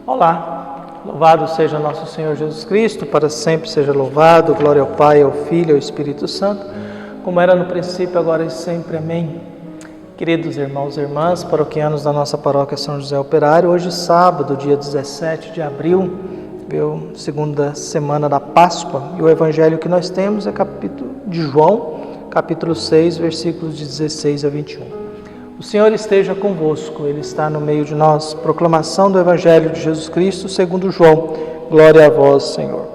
Olá, louvado seja nosso Senhor Jesus Cristo, para sempre seja louvado, glória ao Pai, ao Filho e ao Espírito Santo, como era no princípio, agora e sempre, amém. Queridos irmãos e irmãs, paroquianos da nossa paróquia São José Operário, hoje sábado, dia 17 de abril, segunda semana da Páscoa, e o evangelho que nós temos é capítulo de João, capítulo 6, versículos de 16 a 21. O Senhor esteja convosco, Ele está no meio de nós. Proclamação do Evangelho de Jesus Cristo segundo João. Glória a vós, Senhor.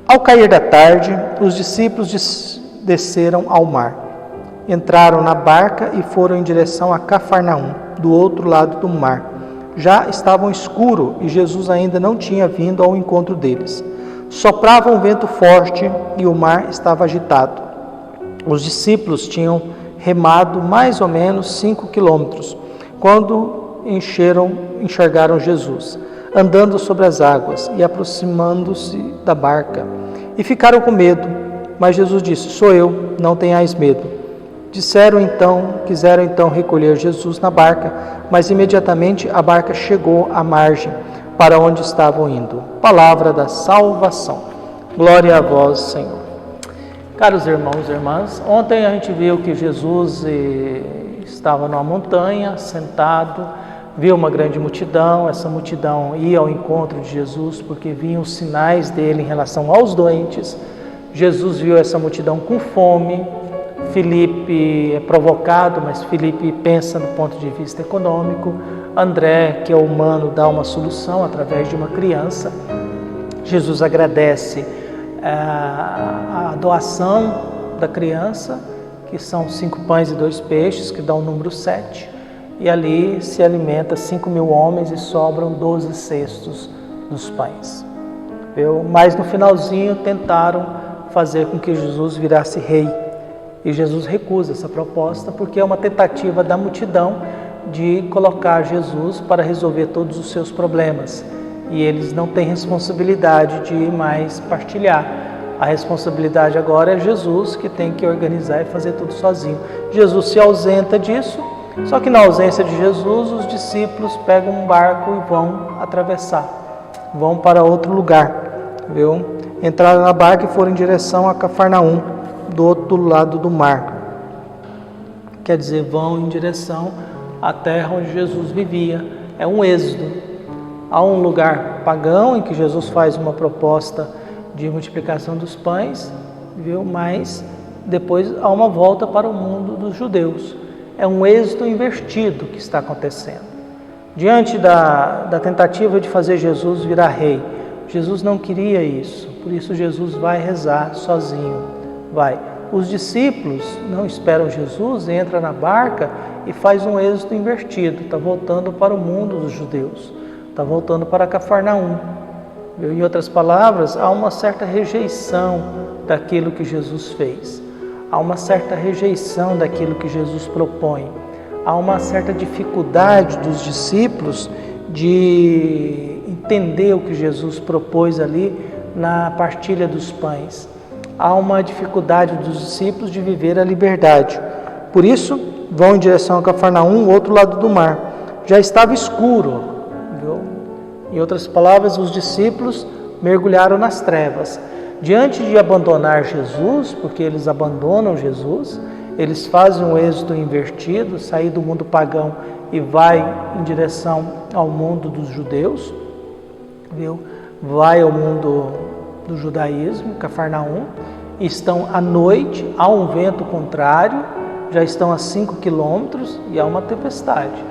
Ao cair da tarde, os discípulos desceram ao mar. Entraram na barca e foram em direção a Cafarnaum, do outro lado do mar. Já estava escuro e Jesus ainda não tinha vindo ao encontro deles. Soprava um vento forte e o mar estava agitado. Os discípulos tinham remado mais ou menos 5 quilômetros, quando enxergaram Jesus, andando sobre as águas e aproximando-se da barca. E ficaram com medo, mas Jesus disse: "Sou eu, não tenhais medo." Quiseram então recolher Jesus na barca, mas imediatamente a barca chegou à margem, para onde estavam indo. Palavra da salvação. Glória a vós, Senhor. Caros irmãos e irmãs, ontem a gente viu que Jesus estava numa montanha, sentado, viu uma grande multidão. Essa multidão ia ao encontro de Jesus porque vinham os sinais dele em relação aos doentes. Jesus viu essa multidão com fome. Filipe é provocado, mas Filipe pensa do ponto de vista econômico. André, que é humano, dá uma solução através de uma criança. Jesus agradece a doação da criança, que são 5 pães e 2 peixes, que dá o número 7, e ali se alimenta 5.000 homens e sobram 12 cestos dos pães. Mas no finalzinho tentaram fazer com que Jesus virasse rei, e Jesus recusa essa proposta, porque é uma tentativa da multidão de colocar Jesus para resolver todos os seus problemas. E eles não têm responsabilidade de mais partilhar. A responsabilidade agora é Jesus, que tem que organizar e fazer tudo sozinho. Jesus se ausenta disso, só que na ausência de Jesus, os discípulos pegam um barco e vão atravessar, vão para outro lugar. Entraram na barca e foram em direção a Cafarnaum, do outro lado do mar. Quer dizer, vão em direção à terra onde Jesus vivia. É um êxodo. Há um lugar pagão em que Jesus faz uma proposta de multiplicação dos pães, mas depois há uma volta para o mundo dos judeus. É um êxodo invertido que está acontecendo. Diante da tentativa de fazer Jesus virar rei, Jesus não queria isso, por isso Jesus vai rezar sozinho. Os discípulos não esperam Jesus, entra na barca e faz um êxodo invertido, está voltando para o mundo dos judeus. Está voltando para Cafarnaum. Em outras palavras, há uma certa rejeição daquilo que Jesus fez. Há uma certa rejeição daquilo que Jesus propõe. Há uma certa dificuldade dos discípulos de entender o que Jesus propôs ali na partilha dos pães. Há uma dificuldade dos discípulos de viver a liberdade. Por isso, vão em direção a Cafarnaum, outro lado do mar. Já estava escuro. Em outras palavras, os discípulos mergulharam nas trevas. Diante de abandonar Jesus, porque eles abandonam Jesus, eles fazem um êxodo invertido, sair do mundo pagão e vai em direção ao mundo dos judeus, vai ao mundo do judaísmo, Cafarnaum, estão à noite, há um vento contrário, já estão a 5 quilômetros e há uma tempestade.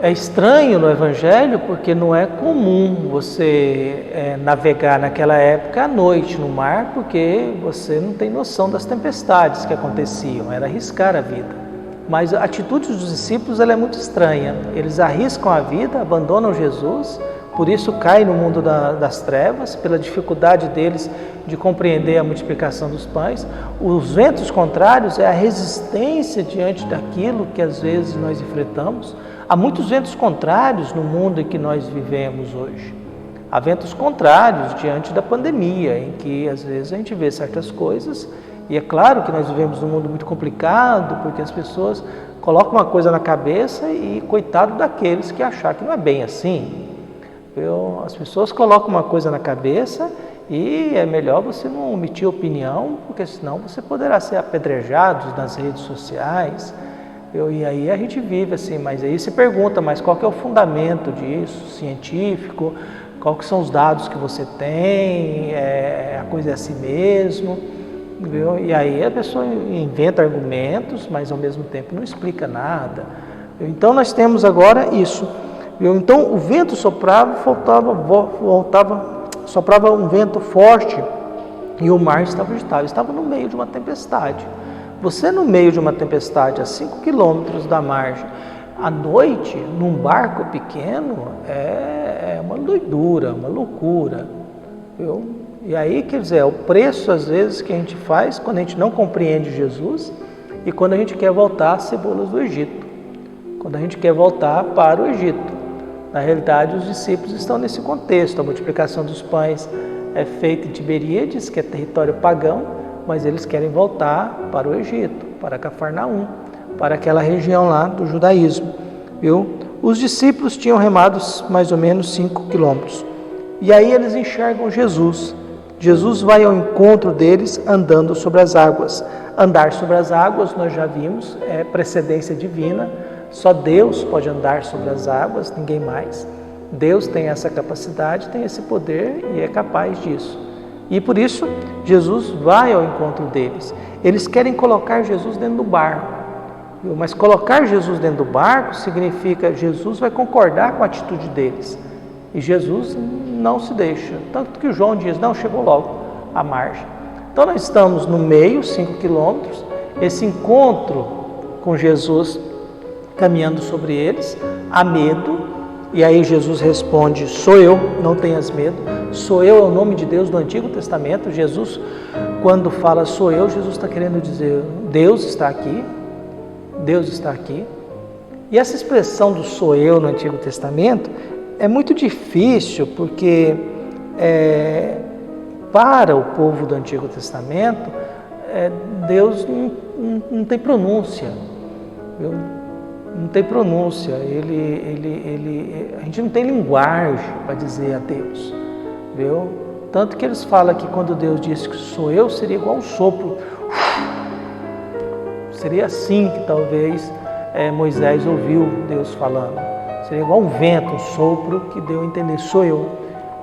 É estranho no Evangelho porque não é comum você navegar naquela época à noite no mar, porque você não tem noção das tempestades que aconteciam, era arriscar a vida. Mas a atitude dos discípulos ela é muito estranha, eles arriscam a vida, abandonam Jesus, por isso caem no mundo das trevas, pela dificuldade deles de compreender a multiplicação dos pães. Os ventos contrários é a resistência diante daquilo que às vezes nós enfrentamos. Há muitos ventos contrários no mundo em que nós vivemos hoje. Há ventos contrários diante da pandemia, em que às vezes a gente vê certas coisas, e é claro que nós vivemos num mundo muito complicado, porque as pessoas coloca uma coisa na cabeça e coitado daqueles que achar que não é bem assim. As pessoas colocam uma coisa na cabeça e é melhor você não emitir opinião, porque senão você poderá ser apedrejado nas redes sociais. E aí a gente vive assim, mas aí se pergunta, mas qual que é o fundamento disso, científico? Qual que são os dados que você tem? A coisa é assim mesmo? Viu? E aí a pessoa inventa argumentos, mas ao mesmo tempo não explica nada. Então nós temos agora isso. Então o vento soprava, soprava um vento forte e o mar estava agitado, estava no meio de uma tempestade. Você no meio de uma tempestade a 5 quilômetros da margem, à noite, num barco pequeno, é uma doidura, uma loucura. Viu? E aí, quer dizer, é o preço às vezes que a gente faz quando a gente não compreende Jesus e quando a gente quer voltar às cebolas do Egito, quando a gente quer voltar para o Egito. Na realidade, os discípulos estão nesse contexto. A multiplicação dos pães é feita em Tiberíades, que é território pagão, mas eles querem voltar para o Egito, para Cafarnaum, para aquela região lá do judaísmo. Viu? Os discípulos tinham remado mais ou menos 5 quilômetros. E aí eles enxergam Jesus. Jesus vai ao encontro deles andando sobre as águas. Andar sobre as águas, nós já vimos, é precedência divina. Só Deus pode andar sobre as águas, ninguém mais. Deus tem essa capacidade, tem esse poder e é capaz disso. E por isso, Jesus vai ao encontro deles. Eles querem colocar Jesus dentro do barco. Mas colocar Jesus dentro do barco significa que Jesus vai concordar com a atitude deles. E Jesus não se deixa. Tanto que o João diz, não, chegou logo à margem. Então nós estamos no meio, 5 quilômetros, esse encontro com Jesus caminhando sobre eles, há medo, e aí Jesus responde, sou eu, não tenhas medo, sou eu é o nome de Deus do Antigo Testamento. Jesus, quando fala sou eu, Jesus está querendo dizer, Deus está aqui, Deus está aqui. E essa expressão do sou eu no Antigo Testamento é muito difícil, porque para o povo do Antigo Testamento, Deus não tem pronúncia, viu? Não tem pronúncia, a gente não tem linguagem para dizer a Deus, viu? Tanto que eles falam que quando Deus diz que sou eu, seria igual um sopro, seria assim que talvez Moisés ouviu Deus falando, seria igual um vento, um sopro que deu a entender, sou eu.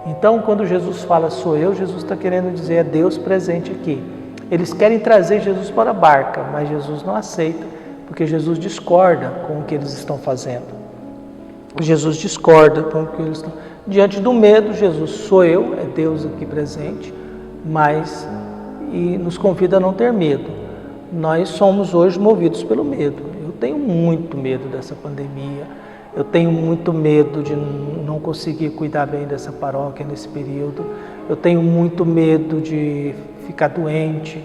Então quando Jesus fala sou eu, Jesus está querendo dizer é Deus presente aqui. Eles querem trazer Jesus para a barca, mas Jesus não aceita, porque Jesus discorda com o que eles estão fazendo. Jesus discorda com o que eles estão... Diante do medo, Jesus, sou eu, é Deus aqui presente, mas e nos convida a não ter medo. Nós somos hoje movidos pelo medo. Eu tenho muito medo dessa pandemia, eu tenho muito medo de não conseguir cuidar bem dessa paróquia nesse período, eu tenho muito medo de ficar doente,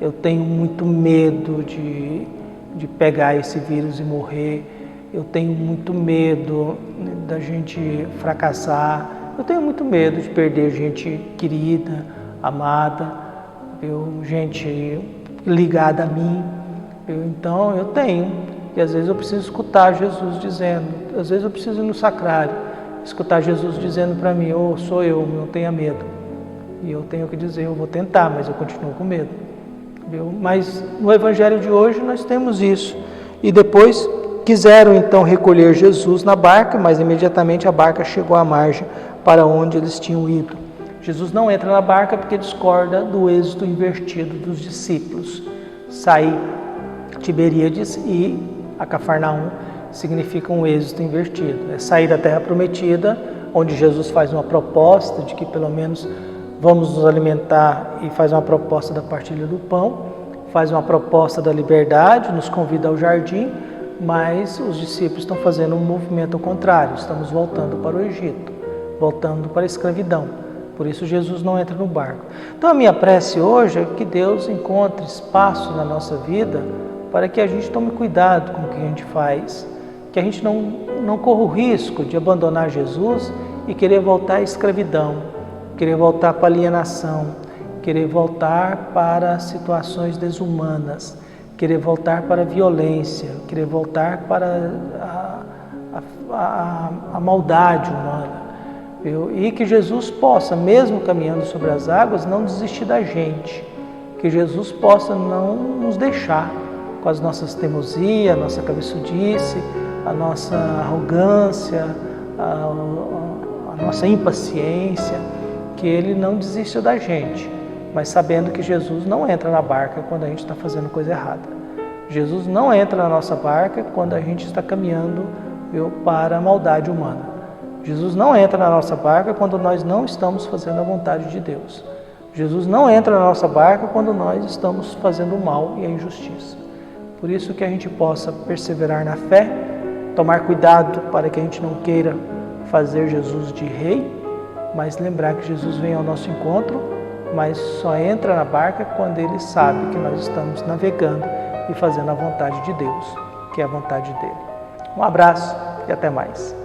eu tenho muito medo de pegar esse vírus e morrer, eu tenho muito medo da gente fracassar, eu tenho muito medo de perder gente querida, amada, gente ligada a mim, então eu tenho, e às vezes eu preciso escutar Jesus dizendo, às vezes eu preciso ir no sacrário, escutar Jesus dizendo para mim, sou eu, não tenha medo, e eu tenho que dizer, eu vou tentar, mas eu continuo com medo. Mas no Evangelho de hoje nós temos isso. E depois quiseram então recolher Jesus na barca, mas imediatamente a barca chegou à margem para onde eles tinham ido. Jesus não entra na barca porque discorda do êxito invertido dos discípulos. Sair Tiberíades e a Cafarnaum significa um êxito invertido. É sair da terra prometida, onde Jesus faz uma proposta de que pelo menos vamos nos alimentar e faz uma proposta da partilha do pão, faz uma proposta da liberdade, nos convida ao jardim, mas os discípulos estão fazendo um movimento ao contrário, estamos voltando para o Egito, voltando para a escravidão. Por isso Jesus não entra no barco. Então a minha prece hoje é que Deus encontre espaço na nossa vida para que a gente tome cuidado com o que a gente faz, que a gente não corra o risco de abandonar Jesus e querer voltar à escravidão, querer voltar para a alienação, querer voltar para situações desumanas, querer voltar para a violência, querer voltar para a maldade humana. E que Jesus possa, mesmo caminhando sobre as águas, não desistir da gente. Que Jesus possa não nos deixar com as nossas teimosias, a nossa cabeçudice, a nossa arrogância, a nossa impaciência. Que Ele não desista da gente, mas sabendo que Jesus não entra na barca quando a gente está fazendo coisa errada. Jesus não entra na nossa barca quando a gente está caminhando para a maldade humana. Jesus não entra na nossa barca quando nós não estamos fazendo a vontade de Deus. Jesus não entra na nossa barca quando nós estamos fazendo o mal e a injustiça. Por isso que a gente possa perseverar na fé, tomar cuidado para que a gente não queira fazer Jesus de rei, mas lembrar que Jesus vem ao nosso encontro, mas só entra na barca quando Ele sabe que nós estamos navegando e fazendo a vontade de Deus, que é a vontade dEle. Um abraço e até mais.